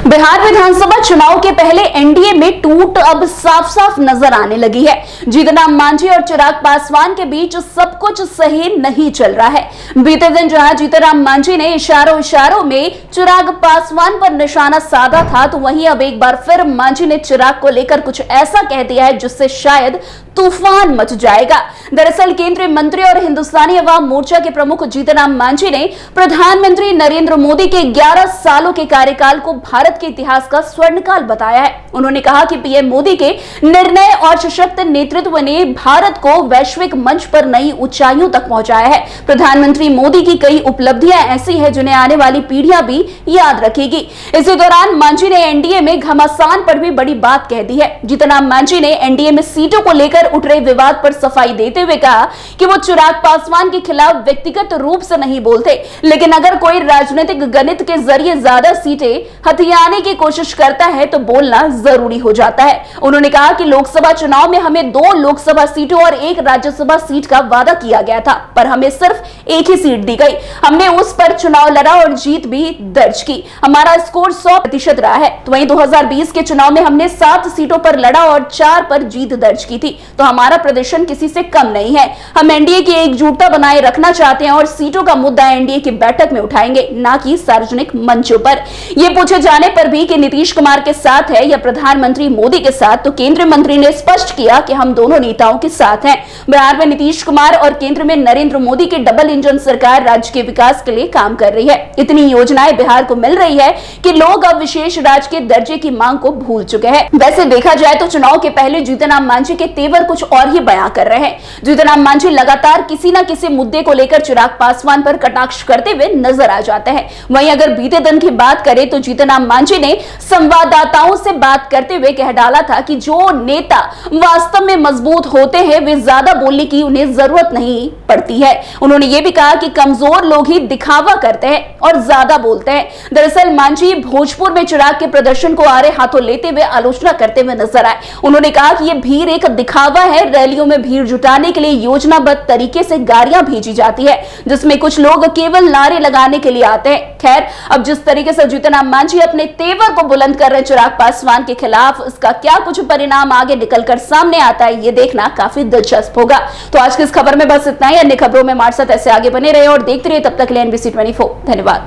बिहार विधानसभा चुनाव के पहले एनडीए में टूट अब साफ साफ नजर आने लगी है। जीतनराम मांझी और चिराग पासवान के बीच सब कुछ सही नहीं चल रहा है। बीते दिन जहां जीतनराम मांझी ने इशारों में चिराग पासवान पर निशाना साधा था, तो वहीं अब एक बार फिर मांझी ने चिराग को लेकर कुछ ऐसा कह दिया है जिससे शायद तूफान मच जाएगा। दरअसल केंद्रीय मंत्री और हिंदुस्तानी अवाम मोर्चा के प्रमुख जीतनराम मांझी ने प्रधानमंत्री नरेंद्र मोदी के 11 सालों के कार्यकाल को भारत के इतिहास का स्वर्णकाल बताया है। उन्होंने कहा कि पीएम मोदी के निर्णय और सशक्त नेतृत्व ने भारत को वैश्विक मंच पर नई ऊंचाइयों तक पहुंचाया है। प्रधानमंत्री मोदी की कई उपलब्धियां ऐसी हैं जिन्हें आने वाली पीढ़ियां भी याद रखेगी। इसी दौरान मांझी ने एनडीए में घमासान पर भी बड़ी बात कह दी है। जीतनराम मांझी ने एनडीए में सीटों को लेकर उठ रहे विवाद पर सफाई देते हुए कहा कि वो चिराग पासवान के खिलाफ व्यक्तिगत रूप से नहीं बोलते, लेकिन अगर कोई राजनीतिक गणित के जरिए ज्यादा सीटें हथियाने की कोशिश करता है तो बोलना जरूरी हो जाता है। उन्होंने कहा कि लोकसभा चुनाव में हमें 2 लोकसभा सीटों और 1 राज्यसभा सीट का वादा किया गया था, पर हमें सिर्फ 1 ही सीट दी गई। हमने उस पर चुनाव लड़ा और जीत भी दर्ज की। हमारा स्कोर 100% रहा है। तो वहीं 2020 के चुनाव में हमने 7 सीटों पर लड़ा और 4 पर जीत दर्ज की थी, तो हमारा प्रदर्शन किसी से कम नहीं है। हम एनडीए की एकजुटता बनाए रखना चाहते हैं और सीटों का मुद्दा एनडीए की बैठक में उठाएंगे, ना कि सार्वजनिक मंचों पर। यह पूछे जाने पर भी कि नीतीश कुमार के साथ है या प्रधानमंत्री मोदी के साथ, तो केंद्रीय मंत्री ने स्पष्ट किया कि हम दोनों नेताओं के साथ हैं। बिहार में नीतीश कुमार और केंद्र में नरेंद्र मोदी की डबल इंजन सरकार राज्य के विकास के लिए काम कर रही है। इतनी योजनाएं बिहार को मिल रही है कि लोग अब विशेष राज्य के दर्जे की मांग को भूल चुके हैं। वैसे देखा जाए तो चुनाव के पहले जीतनराम मांझी के तेवर कुछ और ही बयां कर रहे हैं। जीतनराम मांझी लगातार किसी न किसी मुद्दे को लेकर चिराग पासवान पर कटाक्ष करते हुए नजर आ जाते हैं। वहीं अगर बीते दिन की बात करें तो जीतनराम मांझी ने संवाददाताओं से बात करते हुए कह डाला था कि जो नेता वास्तव में मजबूत होते हैं वे ज्यादा बोलने की उन्हें जरूरत नहीं पड़ती है। उन्होंने यह भी कहा कि कमजोर लोग ही दिखावा करते हैं और ज्यादा बोलते हैं। दरअसल मांझी भोजपुर में चिराग के प्रदर्शन को आड़े हाथों लेते हुए आलोचना करते हुए नजर आए। उन्होंने कहा कि यह भीड़ एक दिखावा है। रैलियों में भीड़ जुटाने के लिए योजनाबद्ध तरीके से गाड़ियां भेजी जाती है, जिसमें कुछ लोग केवल नारे लगाने के लिए आते हैं। खैर, अब जिस तरीके से जीतनराम मांझी अपने तेवर को बुलंद कर रहे चिराग पासवान के खिलाफ, इसका क्या कुछ परिणाम आगे निकलकर सामने आता है, ये देखना काफी दिलचस्प होगा। तो आज की इस खबर में बस इतना ही। अन्य खबरों में हमारे साथ ऐसे आगे बने रहे और देखते रहिए। तब तक के लिए NBC 24। धन्यवाद।